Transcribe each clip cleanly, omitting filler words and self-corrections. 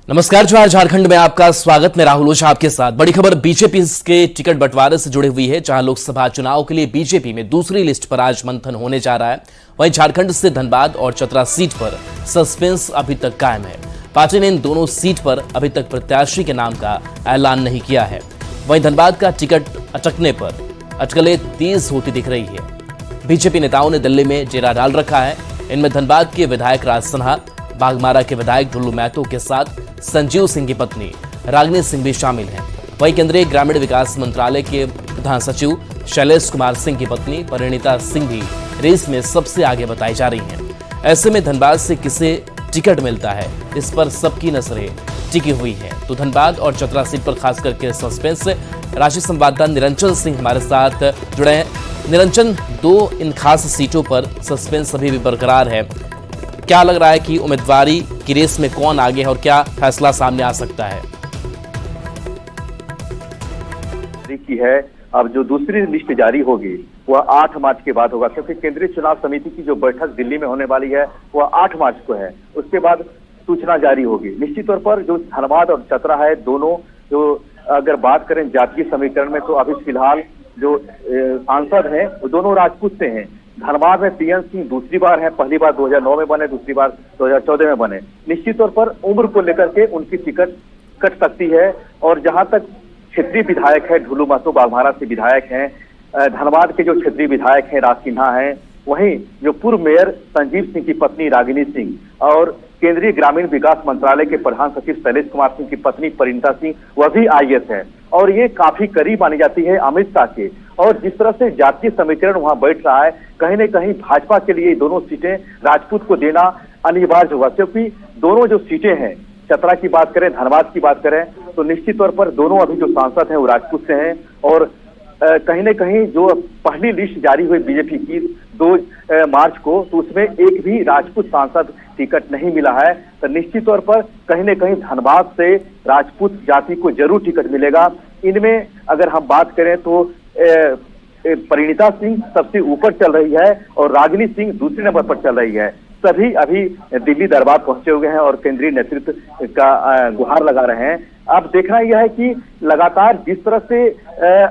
नमस्कार। जोहार झारखंड में आपका स्वागत। मैं राहुल ओझा आपके साथ। बड़ी खबर बीजेपी के टिकट बंटवारे से जुड़ी हुई है, जहां लोकसभा चुनाव के लिए बीजेपी में दूसरी लिस्ट पर आज मंथन होने जा रहा है। वहीं झारखंड से धनबाद और चतरा सीट पर सस्पेंस अभी तक कायम है। पार्टी ने इन दोनों सीट पर अभी तक प्रत्याशी के नाम का ऐलान नहीं किया है। वहीं धनबाद का टिकट अटकने पर अटकलें तेज होती दिख रही है। बीजेपी नेताओं ने दिल्ली में डेरा डाल रखा है। इनमें धनबाद के विधायक राज सिन्हा, बाघमारा के विधायक ढुल्लू महतो के साथ संजीव सिंह की पत्नी रागिनी सिंह भी शामिल हैं। वहीं केंद्रीय ग्रामीण विकास मंत्रालय के प्रधान सचिव शैलेश कुमार सिंह की पत्नी परिणीता सिंह भी रेस में सबसे आगे बताई जा रही हैं। ऐसे में धनबाद से किसे टिकट मिलता है, इस पर सबकी नजरें टिकी हुई है। तो धनबाद और चतरा सीट पर खास करके सस्पेंस से रांची संवाददाता निरंजन सिंह हमारे साथ जुड़े हैं। निरंजन, दो इन खास सीटों पर सस्पेंस अभी भी बरकरार है। क्या लग रहा है कि उम्मीदवारी की रेस में कौन आगे है और क्या फैसला सामने आ सकता है? की है अब जो दूसरी लिस्ट जारी होगी वह 8 मार्च के बाद होगा, क्योंकि केंद्रीय चुनाव समिति की जो बैठक दिल्ली में होने वाली है वह 8 मार्च को है। उसके बाद सूचना जारी होगी। निश्चित तौर पर जो धनबाद और चतरा है, दोनों जो अगर बात करें जातीय समीकरण में, तो अभी फिलहाल जो सांसद हैं वो दोनों राजपूत से हैं। धनबाद में पीएन सिंह दूसरी बार है, पहली बार 2009 में बने, दूसरी बार 2014 में बने। निश्चित तौर पर उम्र को लेकर के उनकी टिकट कट सकती है। और जहां तक क्षेत्रीय विधायक है, ढुल्लू महतो बाघमारा से विधायक हैं, धनबाद के जो क्षेत्रीय विधायक हैं राज सिन्हा हैं, वहीं जो पूर्व मेयर संजीव सिंह की पत्नी रागिनी सिंह और केंद्रीय ग्रामीण विकास मंत्रालय के प्रधान सचिव शैलेश कुमार सिंह की पत्नी परिणीता सिंह, वह भी आईएएस है और ये काफी करीब मानी जाती है अमित शाह के। और जिस तरह से जातीय समीकरण वहां बैठ रहा है, कहीं न कहीं भाजपा के लिए दोनों सीटें राजपूत को देना अनिवार्य होगा, क्योंकि दोनों जो सीटें हैं, चतरा की बात करें, धनबाद की बात करें, तो निश्चित तौर पर दोनों अभी जो सांसद हैं वो राजपूत से हैं। और कहीं न कहीं जो पहली लिस्ट जारी हुई बीजेपी की 2 मार्च को, तो उसमें एक भी राजपूत सांसद टिकट नहीं मिला है। तो निश्चित तौर पर कहीं न कहीं धनबाद से राजपूत जाति को जरूर टिकट मिलेगा। इनमें अगर हम बात करें तो परिणीता सिंह सबसे ऊपर चल रही है और रागिनी सिंह दूसरे नंबर पर चल रही है। सभी अभी दिल्ली दरबार पहुंचे हुए हैं और केंद्रीय नेतृत्व का गुहार लगा रहे हैं। अब देखना यह है कि लगातार जिस तरह से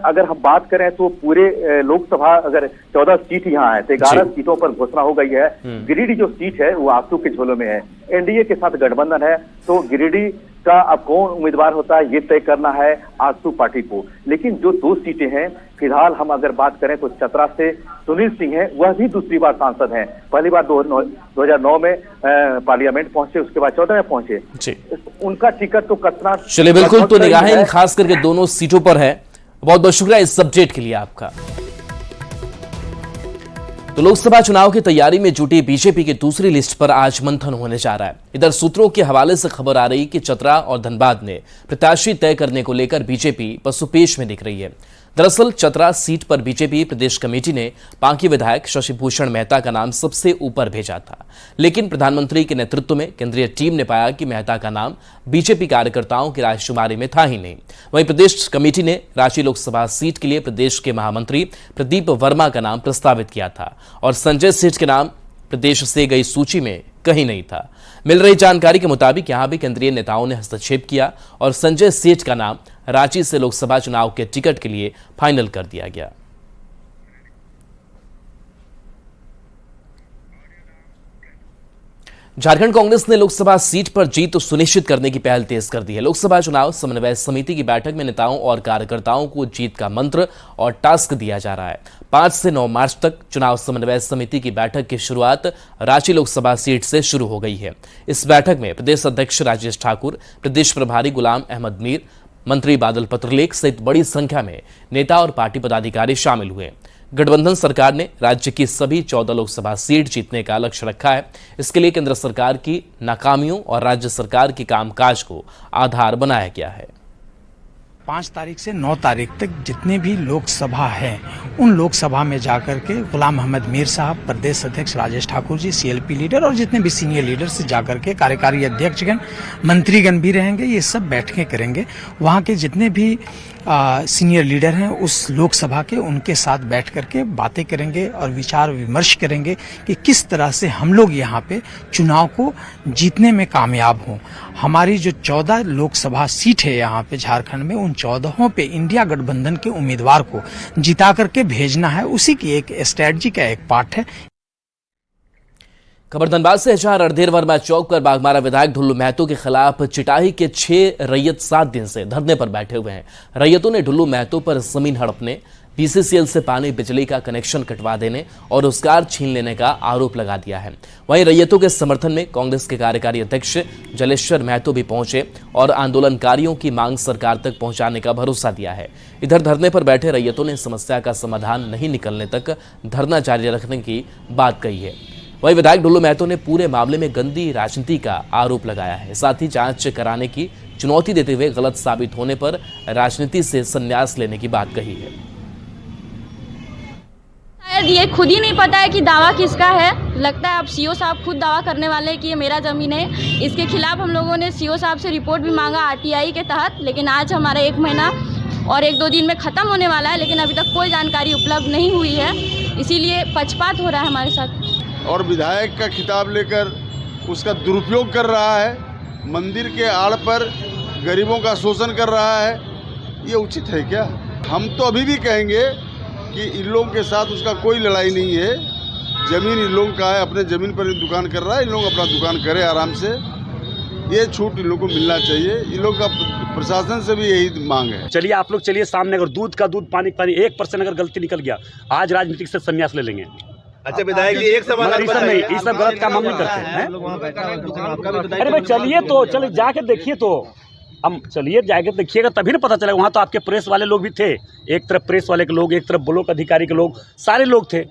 अगर हम बात करें तो पूरे लोकसभा अगर 14 सीट यहाँ है तो 11 सीटों पर घोषणा हो गई है। गिरिडीह जो सीट है वो आंसू के झोलों में है। एनडीए के साथ गठबंधन है, तो गिरिडीह का अब कौन उम्मीदवार होता है ये तय करना है आजसू पार्टी को। लेकिन जो 2 सीटें हैं फिलहाल हम अगर बात करें तो चतरा से सुनील सिंह है, वह भी दूसरी बार सांसद हैं। पहली बार 2009 में पार्लियामेंट पहुंचे, उसके बाद 14 में पहुंचे। उनका टिकट तो कतना। चलिए, बिल्कुल। तो निगाहें खास करके दोनों सीटों पर है। बहुत बहुत शुक्रिया इस अपडेट के लिए आपका। तो लोकसभा चुनाव की तैयारी में जुटी बीजेपी की दूसरी लिस्ट पर आज मंथन होने जा रहा है। इधर सूत्रों के हवाले से खबर आ रही कि चतरा और धनबाद में प्रत्याशी तय करने को लेकर बीजेपी पसुपेश में दिख रही है। दरअसल चतरा सीट पर बीजेपी प्रदेश कमेटी ने पांकी विधायक शशिभूषण मेहता का नाम सबसे ऊपर भेजा था, लेकिन प्रधानमंत्री के नेतृत्व में केंद्रीय टीम ने पाया कि मेहता का नाम बीजेपी कार्यकर्ताओं की रायशुमारी में था ही नहीं। वहीं प्रदेश कमेटी ने रांची लोकसभा सीट के लिए प्रदेश के महामंत्री प्रदीप वर्मा का नाम प्रस्तावित किया था और संजय सेठ के नाम प्रदेश से गई सूची में कहीं नहीं था। मिल रही जानकारी के मुताबिक यहां भी केंद्रीय नेताओं ने हस्तक्षेप किया और संजय सेठ का नाम रांची से लोकसभा चुनाव के टिकट के लिए फाइनल कर दिया गया। झारखंड कांग्रेस ने लोकसभा सीट पर जीत सुनिश्चित करने की पहल तेज कर दी है। लोकसभा चुनाव समन्वय समिति की बैठक में नेताओं और कार्यकर्ताओं को जीत का मंत्र और टास्क दिया जा रहा है। 5 से 9 मार्च तक चुनाव समन्वय समिति की बैठक की शुरुआत रांची लोकसभा सीट से शुरू हो गई है। इस बैठक में प्रदेश अध्यक्ष राजेश ठाकुर, प्रदेश प्रभारी गुलाम अहमद मीर, मंत्री बादल पत्रलेख सहित बड़ी संख्या में नेता और पार्टी पदाधिकारी शामिल हुए। गठबंधन सरकार ने राज्य की सभी 14 लोकसभा सीट जीतने का लक्ष्य रखा है। इसके लिए केंद्र सरकार की नाकामियों और राज्य सरकार की कामकाज को आधार बनाया गया है। 5 तारीख से 9 तारीख तक जितने भी लोकसभा हैं उन लोकसभा में जाकर के गुलाम मोहम्मद मीर साहब, प्रदेश अध्यक्ष राजेश ठाकुर जी, सीएलपी लीडर और जितने भी सीनियर लीडर से जाकर के कार्यकारी अध्यक्षगण, मंत्रीगण भी रहेंगे, ये सब बैठकें करेंगे। वहाँ के जितने भी सीनियर लीडर हैं उस लोकसभा के, उनके साथ बैठ करके बातें करेंगे और विचार विमर्श करेंगे कि किस तरह से हम लोग यहाँ पे चुनाव को जीतने में कामयाब हों। हमारी जो 14 लोकसभा सीट है यहाँ पे झारखंड में, उन 14 पे इंडिया गठबंधन के उम्मीदवार को जिता करके भेजना है, उसी की एक स्ट्रेटजी का एक पार्ट है। खबर धनबाद से, जहां रणधीर वर्मा चौक पर बाघमारा विधायक ढुल्लू महतो के खिलाफ चिटाही के 6 रैयत 7 दिन से धरने पर बैठे हुए हैं। रैयतों ने ढुल्लू महतो पर जमीन हड़पने, बीसीसीएल से पानी बिजली का कनेक्शन कटवा देने और रोजगार छीन लेने का आरोप लगा दिया है। वहीं रैयतों के समर्थन में कांग्रेस के कार्यकारी अध्यक्ष जलेश्वर महतो भी पहुंचे और आंदोलनकारियों की मांग सरकार तक पहुंचाने का भरोसा दिया है। इधर धरने पर बैठे रैयतों ने समस्या का समाधान नहीं निकलने तक धरना जारी रखने की बात कही है। वहीं विधायक ढुल्लू महतो ने पूरे मामले में गंदी राजनीति का आरोप लगाया है। साथ ही जांच कराने की चुनौती देते हुए गलत साबित होने पर राजनीति से संन्यास लेने की बात कही है। शायद ये खुद ही नहीं पता है कि दावा किसका है। लगता है अब सीओ साहब खुद दावा करने वाले हैं कि ये मेरा ज़मीन है। इसके खिलाफ हम लोगों ने सीओ साहब से रिपोर्ट भी मांगा आरटीआई के तहत, लेकिन आज हमारा 1 महीना और 1-2 दिन में ख़त्म होने वाला है, लेकिन अभी तक कोई जानकारी उपलब्ध नहीं हुई है। इसीलिए पक्षपात हो रहा है हमारे साथ। और विधायक का खिताब लेकर उसका दुरुपयोग कर रहा है, मंदिर के आड़ पर गरीबों का शोषण कर रहा है। ये उचित है क्या? हम तो अभी भी कहेंगे कि इन लोगों के साथ उसका कोई लड़ाई नहीं है। ज़मीन इन लोगों का है, अपने ज़मीन पर दुकान कर रहा है, इन लोग अपना दुकान करें आराम से। ये छूट इन लोगों को मिलना चाहिए। इन लोग का प्रशासन से भी यही मांग है। चलिए आप लोग चलिए सामने, अगर दूध का दूध पानी का पानी 1% अगर गलती निकल गया, आज राजनीतिक से संन्यास ले लेंगे। अच्छा विधायक जी, एक सवाल नहीं, ये सब गलत काम हम नहीं करते हैं। अरे भाई चलिए तो चलिए जाके देखिए, तो हम चलिए जाके देखिएगा तभी ना पता चलेगा। वहाँ तो आपके प्रेस वाले लोग भी थे, एक तरफ प्रेस वाले के लोग, एक तरफ ब्लॉक अधिकारी के लोग, सारे लोग थे।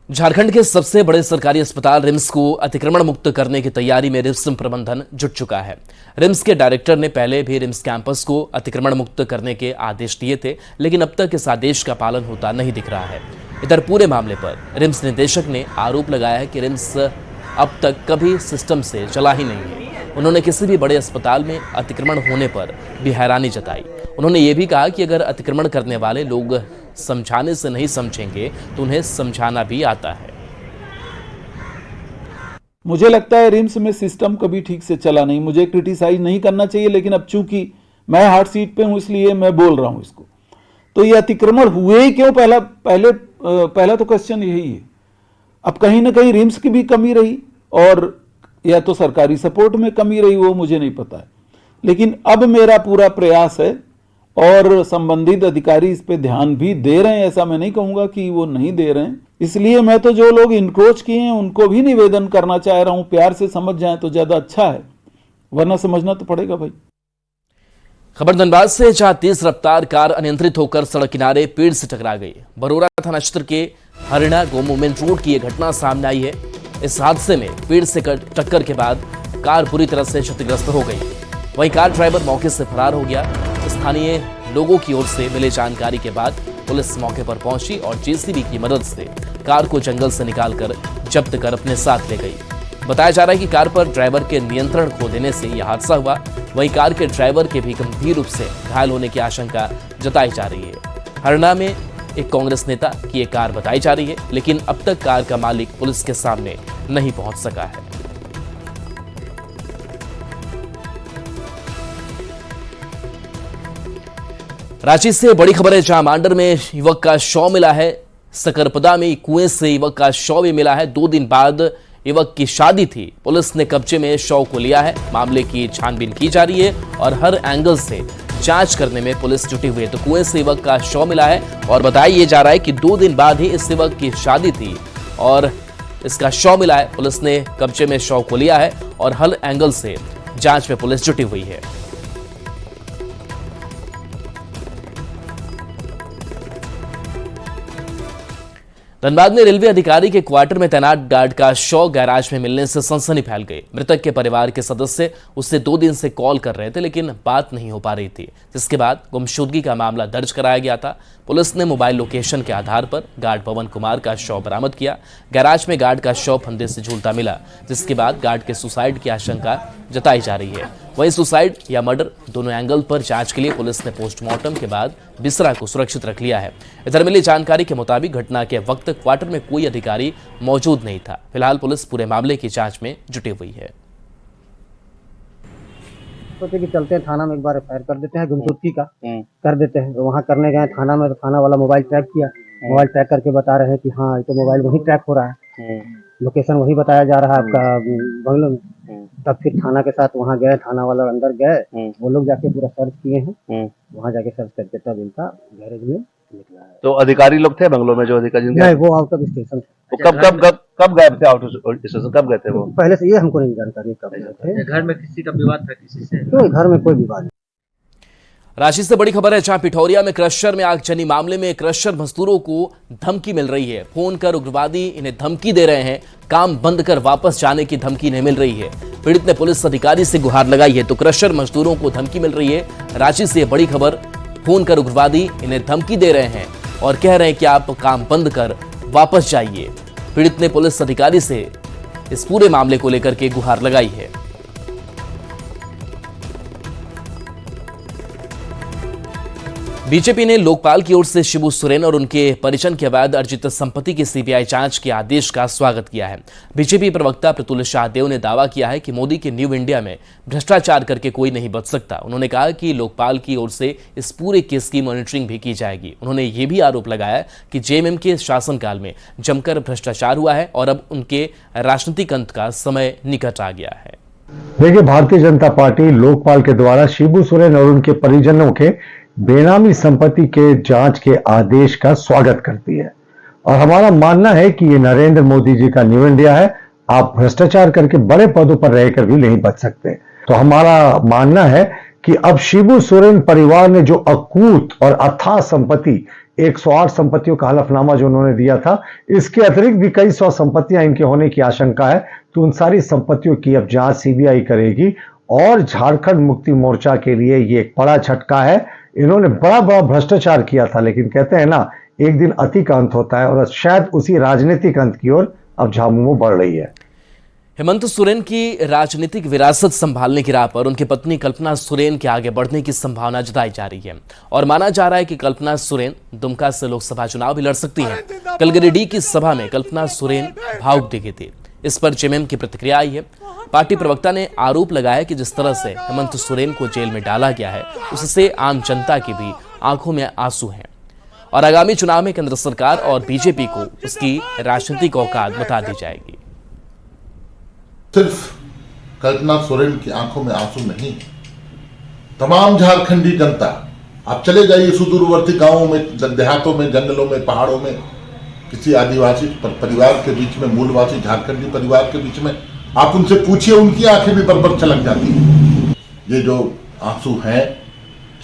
झारखंड के सबसे बड़े सरकारी अस्पताल रिम्स को अतिक्रमण मुक्त करने की तैयारी में रिम्स प्रबंधन जुट चुका है। रिम्स के डायरेक्टर ने पहले भी रिम्स कैंपस को अतिक्रमण मुक्त करने के आदेश दिए थे, लेकिन अब तक इस आदेश का पालन होता नहीं दिख रहा है। इधर पूरे मामले पर रिम्स निदेशक ने आरोप लगाया है कि रिम्स अब तक कभी सिस्टम से चला ही नहीं है। उन्होंने किसी भी बड़े अस्पताल में अतिक्रमण होने पर भी हैरानी जताई। उन्होंने ये भी कहा कि अगर अतिक्रमण करने वाले लोग समझाने से नहीं समझेंगे तो उन्हें समझाना भी आता है। मुझे लगता है रिम्स में सिस्टम कभी ठीक से चला नहीं। मुझे क्रिटिसाइज नहीं करना चाहिए, लेकिन अब चूंकि मैं हार्ड सीट पे हूं इसलिए मैं बोल रहा हूं इसको। तो ये अतिक्रमण हुए ही क्यों, पहला तो क्वेश्चन यही है। अब कहीं ना कहीं रिम्स की भी कमी रही और या तो सरकारी सपोर्ट में कमी रही, वो मुझे नहीं पता है। लेकिन अब मेरा पूरा प्रयास है और संबंधित अधिकारी इस पे ध्यान भी दे रहे हैं। ऐसा मैं नहीं कहूंगा कि वो नहीं दे रहे हैं। इसलिए मैं तो जो लोग इनक्रोच किए हैं उनको भी निवेदन करना चाह रहा हूं, प्यार से समझ जाएं तो ज्यादा अच्छा है, वरना समझना तो पड़ेगा भाई। खबर धनबाद से, जहां तेज रफ्तार कार अनियंत्रित होकर सड़क किनारे पेड़ से टकरा गई। बरोरा थाना क्षेत्र के हरिणा गोमो मेन रोड की यह घटना सामने आई है। इस हादसे में पेड़ से टक्कर के बाद कार बुरी तरह से क्षतिग्रस्त हो गई। वहीं कार ड्राइवर मौके से फरार हो गया। स्थानीय लोगों की ओर से मिली जानकारी के बाद पुलिस मौके पर पहुंची और जेसीबी की मदद से कार को जंगल से निकालकर जब्त कर अपने साथ ले गई। बताया जा रहा है कि कार पर ड्राइवर के नियंत्रण खो देने से यह हादसा हुआ। वहीं कार के ड्राइवर के भी गंभीर रूप से घायल होने की आशंका जताई जा रही है। हरियाणा में एक कांग्रेस नेता की एक कार बताई जा रही है, लेकिन अब तक कार का मालिक पुलिस के सामने नहीं पहुंच सका है। रांची से बड़ी खबर है, जहां मांडर में युवक का शव मिला है। सकरपदा में कुएं से युवक का शव भी मिला है। 2 दिन बाद युवक की शादी थी। पुलिस ने कब्जे में शव को लिया है। मामले की छानबीन की जा रही है और हर एंगल से जांच करने में पुलिस जुटी हुई है। तो कुएं से युवक का शव मिला है और बताया जा रहा है कि 2 दिन बाद ही इस युवक की शादी थी और इसका शव मिला है। पुलिस ने कब्जे में शव को लिया है और हर एंगल से जांच में पुलिस जुटी हुई है। धनबाद में रेलवे अधिकारी के क्वार्टर में तैनात गार्ड का शव गैराज में मिलने से सनसनी फैल गई। मृतक के परिवार के सदस्य उससे 2 दिन से कॉल कर रहे थे, लेकिन बात नहीं हो पा रही थी, जिसके बाद गुमशुदगी का मामला दर्ज कराया गया था। पुलिस ने मोबाइल लोकेशन के आधार पर गार्ड पवन कुमार का शव बरामद किया। गैराज में गार्ड का शव फंदे से झूलता मिला, जिसके बाद गार्ड के सुसाइड की आशंका जताई जा रही है। वहीं सुसाइड या मर्डर दोनों एंगल पर जांच के लिए पुलिस ने पोस्टमार्टम के बाद बिसरा को सुरक्षित रख लिया है। इधर मिली जानकारी के मुताबिक घटना के वक्त क्वार्टर में कोई अधिकारी मौजूद नहीं था। फिलहाल पुलिस पूरे मामले की जांच में जुटी हुई है। सोचे कि चलते हैं थाना में एक बार एफआईआर कर देते हैं, गुमशुदगी का कर देते हैं। वहाँ करने गए थाना में, तो थाना वाला मोबाइल ट्रैक किया, मोबाइल ट्रैक करके बता रहे हैं कि हाँ, ये तो मोबाइल वही ट्रैक हो रहा है, लोकेशन वही बताया जा रहा है आपका बंगलों में। तब फिर थाना के साथ वहाँ गए, थाना वाला अंदर गए, वो लोग जाके पूरा सर्च किए हैं, वहाँ जाके सर्च करके तब इनका गैरेज में निकला है। तो अधिकारी लोग थे बंगलों में जो अधिकारी? नहीं, वो आउट ऑफ स्टेशन थे। तो कब गए थे आउट ऑफ स्टेशन? कब गए थे वो? पहले से ये हमको नहीं जानकारी कब गए थे। घर में किसी का विवाद था किसी से? तो घर में कोई विवाद नहीं। रांची से बड़ी खबर है, जहां पिठौरिया में क्रशर में आगजनी मामले में क्रशर मजदूरों को धमकी मिल रही है। फोन कर उग्रवादी इन्हें धमकी दे रहे हैं, काम बंद कर वापस जाने की धमकी इन्हें मिल रही है। पीड़ित ने पुलिस अधिकारी से गुहार लगाई है, तो क्रशर मजदूरों को धमकी मिल रही है। रांची से बड़ी खबर, फोन कर उग्रवादी इन्हें धमकी दे रहे हैं और कह रहे हैं कि आप काम बंद कर वापस जाइए। पीड़ित ने पुलिस अधिकारी से इस पूरे मामले को लेकर के गुहार लगाई है। बीजेपी ने लोकपाल की ओर से शिबू सोरेन और उनके परिजन के अवैध अर्जित संपत्ति की सीबीआई जांच के आदेश का स्वागत किया है। बीजेपी प्रवक्ता प्रतुल शाहदेव ने दावा किया है कि मोदी के न्यू इंडिया में भ्रष्टाचार करके कोई नहीं बच सकता। उन्होंने कहा कि लोकपाल की ओर से इस पूरे केस की मॉनिटरिंग भी की जाएगी। उन्होंने ये भी आरोप लगाया कि जेएमएम के शासनकाल में जमकर भ्रष्टाचार हुआ है और अब उनके राजनीतिक अंत का समय निकट आ गया है। देखिए, भारतीय जनता पार्टी लोकपाल के द्वारा शिबू सोरेन और उनके परिजनों के बेनामी संपत्ति के जांच के आदेश का स्वागत करती है और हमारा मानना है कि ये नरेंद्र मोदी जी का न्यू इंडिया है। आप भ्रष्टाचार करके बड़े पदों पर रहकर भी नहीं बच सकते। तो हमारा मानना है कि अब शिबू सोरेन परिवार ने जो अकूत और अथाह संपत्ति 108 संपत्तियों का हलफनामा जो उन्होंने दिया था, इसके अतिरिक्त भी कई 100 संपत्तियां इनके होने की आशंका है। तो उन सारी संपत्तियों की अब जांच सीबीआई करेगी और झारखंड मुक्ति मोर्चा के लिए ये एक बड़ा झटका है। इन्होंने बड़ा भ्रष्टाचार किया था, लेकिन कहते हैं ना, एक दिन अति का अंत होता है और शायद उसी राजनीतिक अंत की ओर अब झामुमो बढ़ रही है। हेमंत सोरेन की राजनीतिक विरासत संभालने की राह पर उनकी पत्नी कल्पना सोरेन के आगे बढ़ने की संभावना जताई जा रही है और माना जा रहा है कि कल्पना सोरेन दुमका से लोकसभा चुनाव भी लड़ सकती हैं। कल गिरिडीह की सभा में कल्पना सोरेन भावुक दिखी थी। इस पर जेएमएम की प्रतिक्रिया आई है। पार्टी प्रवक्ता ने आरोप लगाया कि जिस तरह से हेमंत सोरेन को जेल में डाला गया है, उससे आम जनता की भी आंखों में आंसू हैं और आगामी चुनाव में केंद्र सरकार और बीजेपी को उसकी राजनीतिक औकात बता दी जाएगी। सिर्फ कल्पना सोरेन की आंखों में आंसू नहीं, तमाम झारखंडी जनता, आप चले जाइए सुदूरवर्ती गांवों में, देहातों में, जंगलों में, पहाड़ों में, किसी आदिवासी परिवार के बीच में, मूलवासी झारखंडी परिवार के बीच में, आप उनसे पूछिए, उनकी आंखें भी बरबर छलक जाती हैं। ये जो आंसू हैं,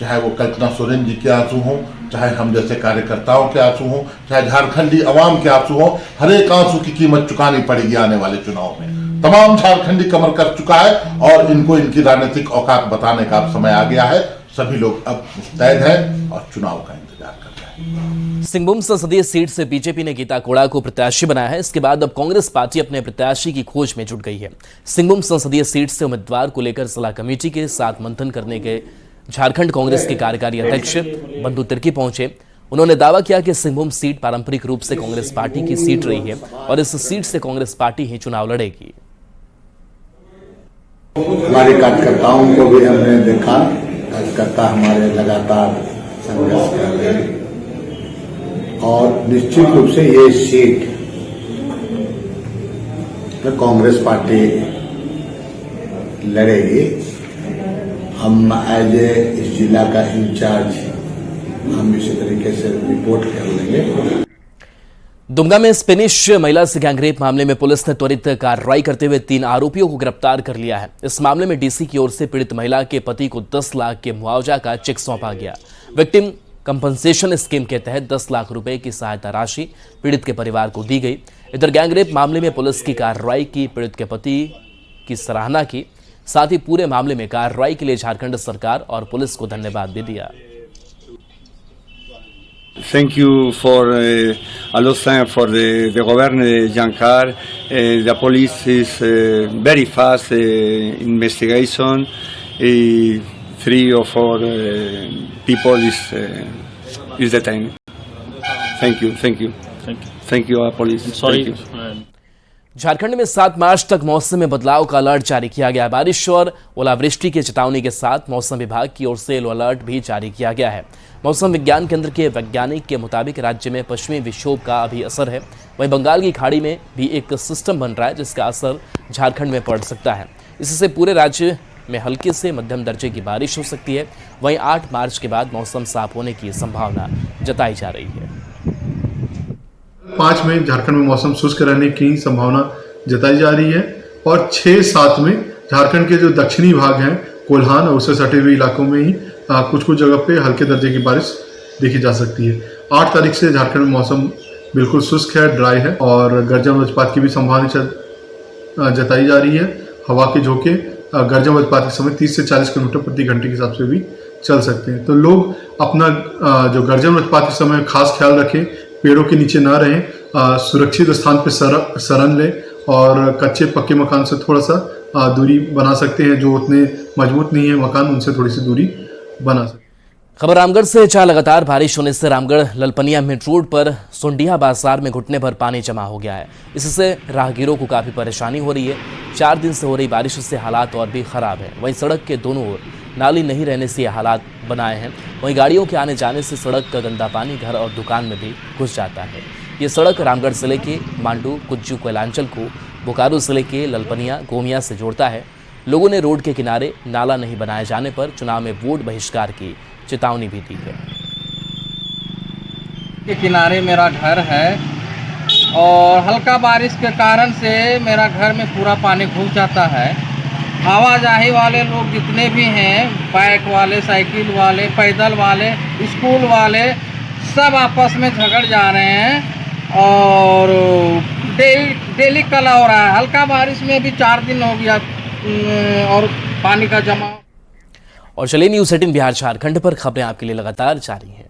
चाहे वो कल्पना सोरेन जी के आंसू हों, चाहे हम जैसे कार्यकर्ताओं के आंसू हों, चाहे झारखंडी अवाम के आंसू हों, हर एक आंसू की कीमत चुकानी पड़ेगी आने वाले चुनाव में। तमाम झारखंडी कमर कर चुका है और इनको इनकी राजनीतिक औकात बताने का अब समय आ गया है। सभी लोग अब मुस्तैद हैं और चुनाव का इंतजार कर रहे हैं। सिंहभूम संसदीय सीट से बीजेपी ने गीता कोड़ा को प्रत्याशी बनाया है। इसके बाद अब कांग्रेस पार्टी अपने प्रत्याशी की खोज में जुट गई है। सिंहभूम संसदीय सीट से उम्मीदवार को लेकर जिला कमेटी के साथ मंथन करने के झारखंड कांग्रेस के कार्यकारी अध्यक्ष बंधु तिर्की पहुंचे। उन्होंने दावा किया कि सिंहभूम सीट पारंपरिक रूप से कांग्रेस पार्टी की सीट रही है और इस सीट से कांग्रेस पार्टी ही चुनाव लड़ेगी। हमारे कार्यकर्ताओं को भी हमने देखा, कार्यकर्ता हमारे लगातार संघर्ष कर रहे हैं और निश्चित रूप से ये सीट में कांग्रेस पार्टी लड़ेगी। हम एज इस जिला का इंचार्ज हम इसी तरीके से रिपोर्ट कर लेंगे। दुमका में स्पेनिश महिला से गैंगरेप मामले में पुलिस ने त्वरित कार्रवाई करते हुए 3 आरोपियों को गिरफ्तार कर लिया है। इस मामले में डीसी की ओर से पीड़ित महिला के पति को 10 लाख के मुआवजा का चेक सौंपा गया। विक्टिम कंपनसेशन स्कीम के तहत 10 लाख रुपए की सहायता राशि पीड़ित के परिवार को दी गई। इधर गैंगरेप मामले में पुलिस की कार्रवाई की पीड़ित के पति की सराहना की, साथ ही पूरे मामले में कार्रवाई के लिए झारखंड सरकार और पुलिस को धन्यवाद भी दिया। Thank you for a lot of time for the governor Giancar. The police is very fast investigation. 3 or 4 people is detained. Thank you, thank you, thank you, police. Sorry. Jharkhand में 7 मार्च तक मौसम में बदलाव का अलर्ट जारी किया गया। बारिश और ओलावृष्टि की चेतावनी के साथ मौसम विभाग की ओर से येलो अलर्ट भी जारी किया गया है। मौसम विज्ञान केंद्र के वैज्ञानिक के मुताबिक राज्य में पश्चिमी विक्षोभ का अभी असर है। वहीं बंगाल की खाड़ी में भी एक सिस्टम बन रहा है जिसका असर झारखंड में पड़ सकता है। इससे पूरे राज्य में हल्की से मध्यम दर्जे की बारिश हो सकती है। वहीं 8 मार्च के बाद मौसम साफ होने की संभावना जताई जा रही है। 5 में झारखंड में मौसम शुष्क रहने की संभावना जताई जा रही है और 6-7 में झारखंड के जो दक्षिणी भाग हैं, कोल्हान और उससे सटे हुए इलाकों में ही कुछ जगह पे हल्के दर्जे की बारिश देखी जा सकती है। 8 तारीख से झारखंड में मौसम बिल्कुल शुष्क है, ड्राई है और गर्जन वज्रपात की भी संभावना जताई जा रही है। हवा के झोंके गर्जन वज्रपात के समय 30 से 40 किलोमीटर प्रति घंटे के हिसाब से भी चल सकते हैं। तो लोग अपना जो गर्जन वज्रपात के समय खास ख्याल रखें, पेड़ों के नीचे ना रहें, सुरक्षित स्थान पर शरण लें और कच्चे पक्के मकान से थोड़ा सा दूरी बना सकते हैं। जो उतने मजबूत नहीं है मकान, उनसे थोड़ी सी दूरी बना सकते हैं। खबर रामगढ़ से। जहां लगातार बारिश होने से रामगढ़ ललपनिया मेट रोड पर सुंडिया बाजार में घुटने भर पानी जमा हो गया है। इससे राहगीरों को काफी परेशानी हो रही है। 4 दिन से हो रही बारिश से हालात और भी खराब है। वहीं सड़क के दोनों ओर नाली नहीं रहने से हालात बनाए हैं। वहीं गाड़ियों के आने जाने से सड़क का गंदा पानी घर और दुकान में भी घुस जाता है। ये सड़क रामगढ़ जिले के मांडू कुज्जू कोयलांचल को बोकारो जिले के ललपनिया गोमिया से जोड़ता है। लोगों ने रोड के किनारे नाला नहीं बनाए जाने पर चुनाव में वोट बहिष्कार की चेतावनी भी दी है। के किनारे मेरा घर है और हल्का बारिश के कारण से मेरा घर में पूरा पानी घुस जाता है। आवाजाही वाले लोग जितने भी हैं, बाइक वाले, साइकिल वाले, पैदल वाले, स्कूल वाले, सब आपस में झगड़ जा रहे हैं और डेली कला हो रहा है। हल्का बारिश में भी 4 दिन हो गया और पानी का जमाव। और चलिए न्यूज़ 18 बिहार झारखंड पर खबरें आपके लिए लगातार जारी हैं।